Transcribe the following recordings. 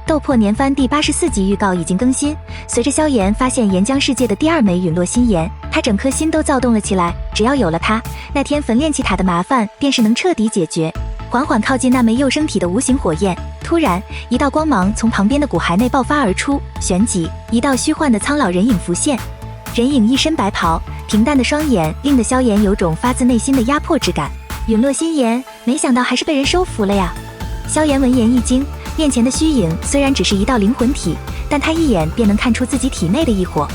斗破年番第84集预告已经更新，随着萧炎发现岩浆世界的第2枚陨落心炎，他整颗心都躁动了起来。只要有了它，那天焚炼气塔的麻烦便是能彻底解决。缓缓靠近那枚幼生体的无形火焰，突然一道光芒从旁边的骨骸内爆发而出，旋即一道虚幻的苍老人影浮现。人影一身白袍，平淡的双眼令得萧炎有种发自内心的压迫之感。陨落心炎，没想到还是被人收服了呀！萧炎闻言一惊，面前的虚影虽然只是一道灵魂体，但他一眼便能看出自己体内的异火。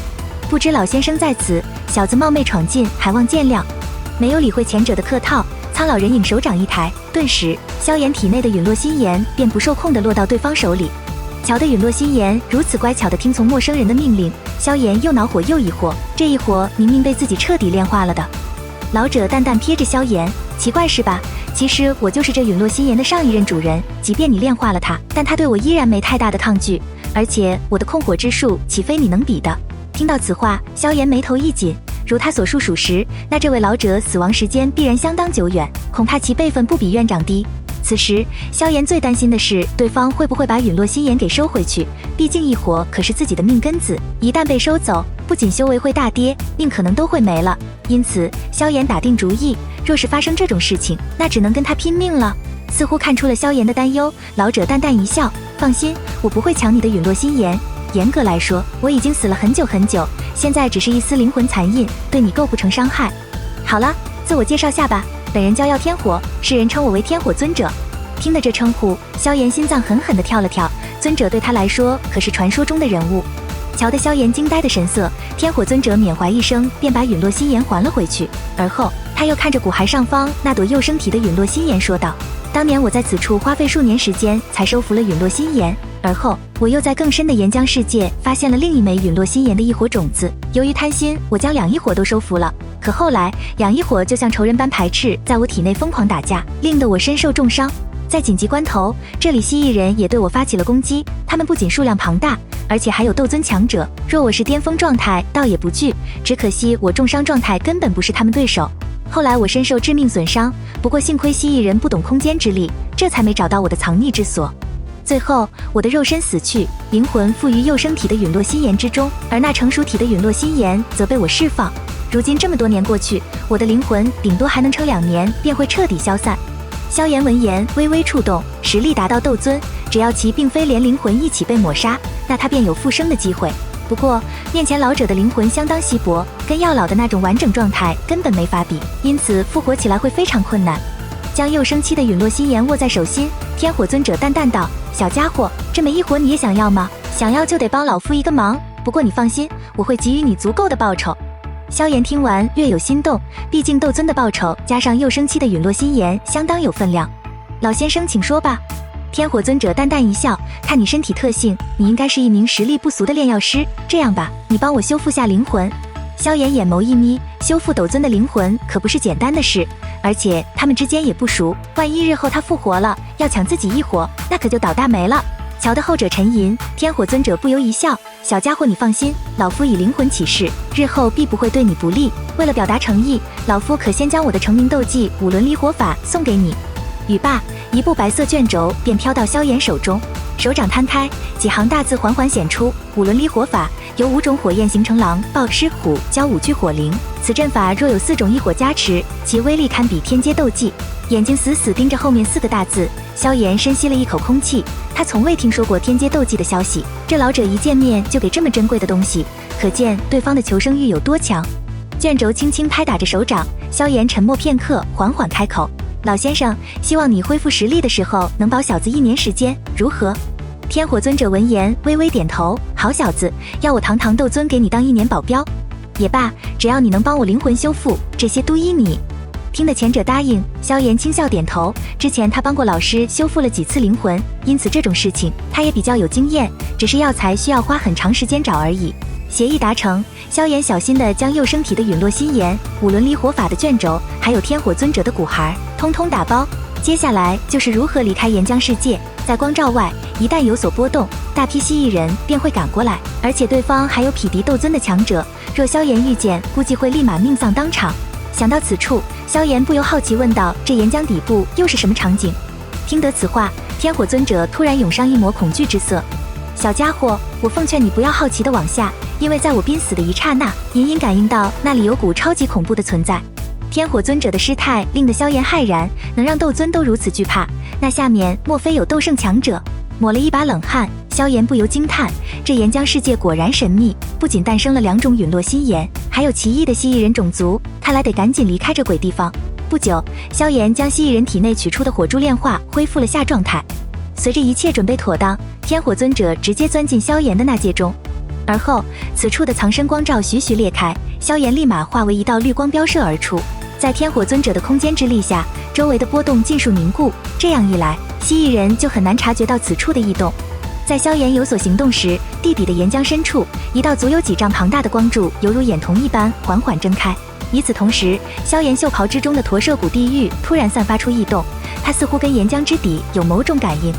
不知老先生在此，小子冒昧闯进，还望见谅。没有理会前者的客套，苍老人影手掌一抬，顿时萧炎体内的陨落心炎便不受控地落到对方手里。瞧的陨落心炎如此乖巧地听从陌生人的命令，萧炎又恼火又疑惑，这一火明明被自己彻底炼化了的。老者淡淡瞥着萧炎，奇怪是吧？其实我就是这陨落心炎的上一任主人，即便你炼化了它，但他对我依然没太大的抗拒，而且我的控火之术岂非你能比的？听到此话，萧炎眉头一紧，如他所述属实，那这位老者死亡时间必然相当久远，恐怕其辈分不比院长低。此时萧炎最担心的是对方会不会把陨落心炎给收回去，毕竟异火可是自己的命根子，一旦被收走，不仅修为会大跌，命可能都会没了。因此萧炎打定主意，若是发生这种事情，那只能跟他拼命了。似乎看出了萧炎的担忧，老者淡淡一笑，放心，我不会抢你的陨落心炎。严格来说，我已经死了很久很久，现在只是一丝灵魂残印，对你构不成伤害。好了，自我介绍下吧，本人叫耀天火，世人称我为天火尊者。听得这称呼，萧炎心脏狠狠地跳了跳，尊者对他来说可是传说中的人物。瞧得萧炎惊呆的神色，天火尊者缅怀一声，便把陨落心炎还了回去。而后他又看着骨骸上方那朵幼生体的陨落心炎说道，当年我在此处花费数年时间才收服了陨落心炎，而后我又在更深的岩浆世界发现了另一枚陨落心炎的异火种子，由于贪心，我将两异火都收服了。可后来两异火就像仇人般排斥，在我体内疯狂打架，令得我身受重伤。在紧急关头，这里蜥蜴人也对我发起了攻击，他们不仅数量庞大，而且还有斗尊强者，若我是巅峰状态倒也不惧，只可惜我重伤状态根本不是他们对手。后来我身受致命损伤，不过幸亏蜥蜴人不懂空间之力，这才没找到我的藏匿之所。最后我的肉身死去，灵魂附于幼生体的陨落心炎之中，而那成熟体的陨落心炎则被我释放。如今这么多年过去，我的灵魂顶多还能撑2年，便会彻底消散。萧炎闻言微微触动，实力达到斗尊，只要其并非连灵魂一起被抹杀，那他便有复生的机会。不过面前老者的灵魂相当稀薄，跟药老的那种完整状态根本没法比，因此复活起来会非常困难。将幼生期的陨落心炎握在手心，天火尊者淡淡道，小家伙，这枚异火你也想要吗？想要就得帮老夫一个忙，不过你放心，我会给予你足够的报酬。萧炎听完略有心动，毕竟斗尊的报酬加上幼生期的陨落心炎相当有分量。老先生请说吧。天火尊者淡淡一笑，看你身体特性，你应该是一名实力不俗的炼药师，这样吧，你帮我修复下灵魂。萧炎眼眸一眯，修复斗尊的灵魂可不是简单的事，而且他们之间也不熟，万一日后他复活了，要抢自己一火，那可就倒大霉了。瞧得后者沉吟，天火尊者不由一笑，小家伙你放心，老夫以灵魂起誓，日后必不会对你不利。为了表达诚意，老夫可先将我的成名斗技5轮离火法送给你。语罢，一部白色卷轴便飘到萧炎手中，手掌摊开，几行大字缓缓显出：5轮离火法，由5种火焰形成狼、豹、狮、虎，交5具火灵。此阵法若有4种异火加持，其威力堪比天阶斗技。眼睛死死盯着后面4个大字，萧炎深吸了一口空气。他从未听说过天阶斗技的消息，这老者一见面就给这么珍贵的东西，可见对方的求生欲有多强。卷轴轻轻拍打着手掌，萧炎沉默片刻，缓缓开口：老先生，希望你恢复实力的时候能保小子1年时间，如何？天火尊者闻言微微点头，好小子，要我堂堂斗尊给你当1年保镖也罢，只要你能帮我灵魂修复，这些都依你。听得前者答应，萧炎轻笑点头。之前他帮过老师修复了几次灵魂，因此这种事情他也比较有经验，只是药材需要花很长时间找而已。协议达成，萧炎小心地将幼生体的陨落心炎、5轮离火法的卷轴，还有天火尊者的骨骸，通通打包。接下来就是如何离开岩浆世界。在光照外，一旦有所波动，大批蜥蜴人便会赶过来，而且对方还有匹敌斗尊的强者，若萧炎遇见，估计会立马命丧当场。想到此处，萧炎不由好奇问道：这岩浆底部又是什么场景？听得此话，天火尊者突然涌上一抹恐惧之色。小家伙，我奉劝你不要好奇地往下，因为在我濒死的一刹那，隐隐感应到那里有股超级恐怖的存在。天火尊者的失态令得萧炎骇然，能让斗尊都如此惧怕，那下面莫非有斗圣强者？抹了一把冷汗，萧炎不由惊叹，这岩浆世界果然神秘，不仅诞生了2种陨落心岩，还有奇异的蜥蜴人种族，看来得赶紧离开这鬼地方。不久，萧炎将蜥蜴人体内取出的火柱炼化，恢复了下状态。随着一切准备妥当，天火尊者直接钻进萧炎的那界中，而后此处的藏身光罩徐徐裂开，萧炎立马化为一道绿光飙射而出。在天火尊者的空间之力下，周围的波动尽数凝固，这样一来，蜥蜴人就很难察觉到此处的异动。在萧炎有所行动时，地底的岩浆深处，一道足有几丈庞大的光柱犹如眼瞳一般缓缓睁开。与此同时，萧炎袖袍之中的驼舍古地狱突然散发出异动，它似乎跟岩浆之底有某种感应。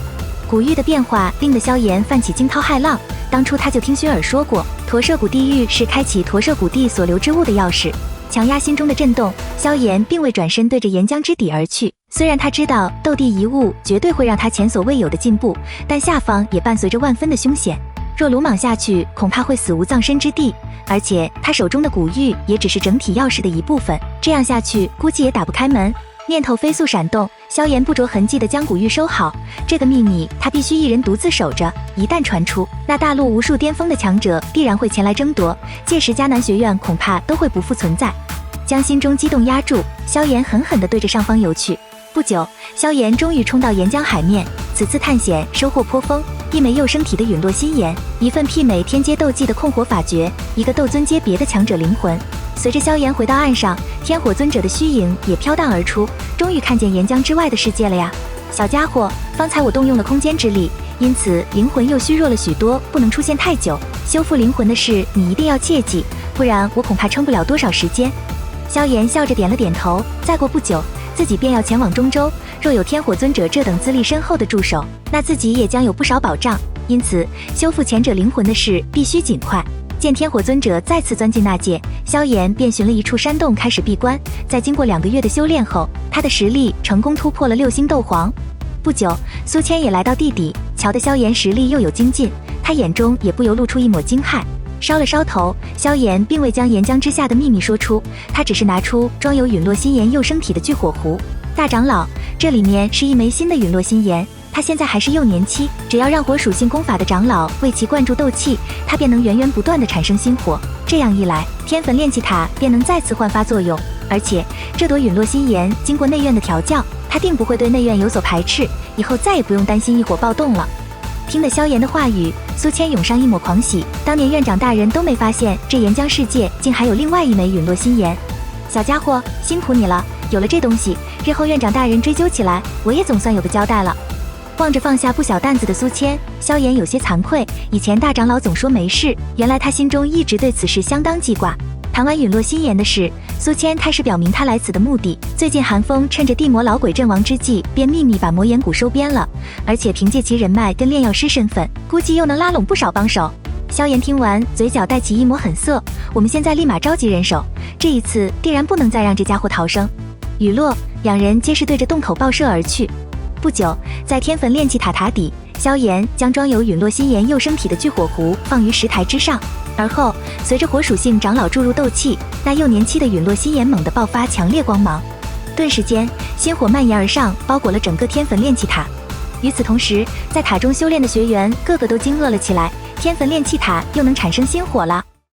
古域的变化令得萧炎泛起惊涛骇浪，当初他就听薰儿说过，驼舍古地狱是开启驼舍古地所留之物的钥匙。强压心中的震动，萧炎并未转身对着岩浆之底而去。虽然他知道斗帝遗物绝对会让他前所未有的进步，但下方也伴随着万分的凶险。若鲁莽下去，恐怕会死无葬身之地。而且他手中的古玉也只是整体钥匙的一部分，这样下去估计也打不开门。念头飞速闪动，萧炎不着痕迹地将古玉收好。这个秘密他必须一人独自守着，一旦传出，那大陆无数巅峰的强者必然会前来争夺，届时迦南学院恐怕都会不复存在。将心中激动压住，萧炎狠狠地对着上方游去。不久，萧炎终于冲到岩浆海面。此次探险收获颇丰，一枚幼生体的陨落心岩，一份媲美天阶斗技的控火法诀，一个斗尊阶别的强者灵魂。随着萧炎回到岸上，天火尊者的虚影也飘荡而出，终于看见岩浆之外的世界了呀！小家伙，方才我动用了空间之力，因此灵魂又虚弱了许多，不能出现太久。修复灵魂的事你一定要切记，不然我恐怕撑不了多少时间。萧炎笑着点了点头，再过不久，自己便要前往中州。若有天火尊者这等资历深厚的助手，那自己也将有不少保障。因此，修复前者灵魂的事必须尽快。见天火尊者再次钻进那界，萧炎便寻了一处山洞开始闭关。在经过2个月的修炼后，他的实力成功突破了6星斗皇。不久，苏千也来到地底，瞧得萧炎实力又有精进，他眼中也不由露出一抹惊骇。烧了烧头，萧炎并未将岩浆之下的秘密说出，他只是拿出装有陨落心岩幼生体的聚火壶。大长老，这里面是一枚新的陨落心岩，他现在还是幼年期，只要让火属性功法的长老为其灌注斗气，他便能源源不断地产生心火。这样一来，天焚炼气塔便能再次焕发作用。而且这朵陨落心岩经过内院的调教，他定不会对内院有所排斥，以后再也不用担心异火暴动了。听得萧炎的话语，苏千涌上一抹狂喜。当年院长大人都没发现这岩浆世界竟还有另外一枚陨落心岩。小家伙，辛苦你了，有了这东西，日后院长大人追究起来，我也总算有个交代了。望着放下不小担子的苏千，萧炎有些惭愧，以前大长老总说没事，原来他心中一直对此事相当记挂。谈完陨落心岩的事，苏千开始表明他来此的目的。最近韩风趁着地魔老鬼阵亡之际，便秘密把魔岩谷收编了，而且凭借其人脉跟炼药师身份，估计又能拉拢不少帮手。萧炎听完，嘴角带起一抹狠色，我们现在立马召集人手，这一次定然不能再让这家伙逃生。雨落，两人皆是对着洞口爆射而去。不久，在天焚炼气塔塔底，萧炎将装有陨落心岩幼生体的聚火壶放于石台之上，而后随着火属性长老注入斗气，那幼年期的陨落心岩猛地爆发强烈光芒，顿时间心火蔓延而上，包裹了整个天焚炼气塔。与此同时，在塔中修炼的学员个个都惊愕了起来，天焚炼气塔又能产生心火了。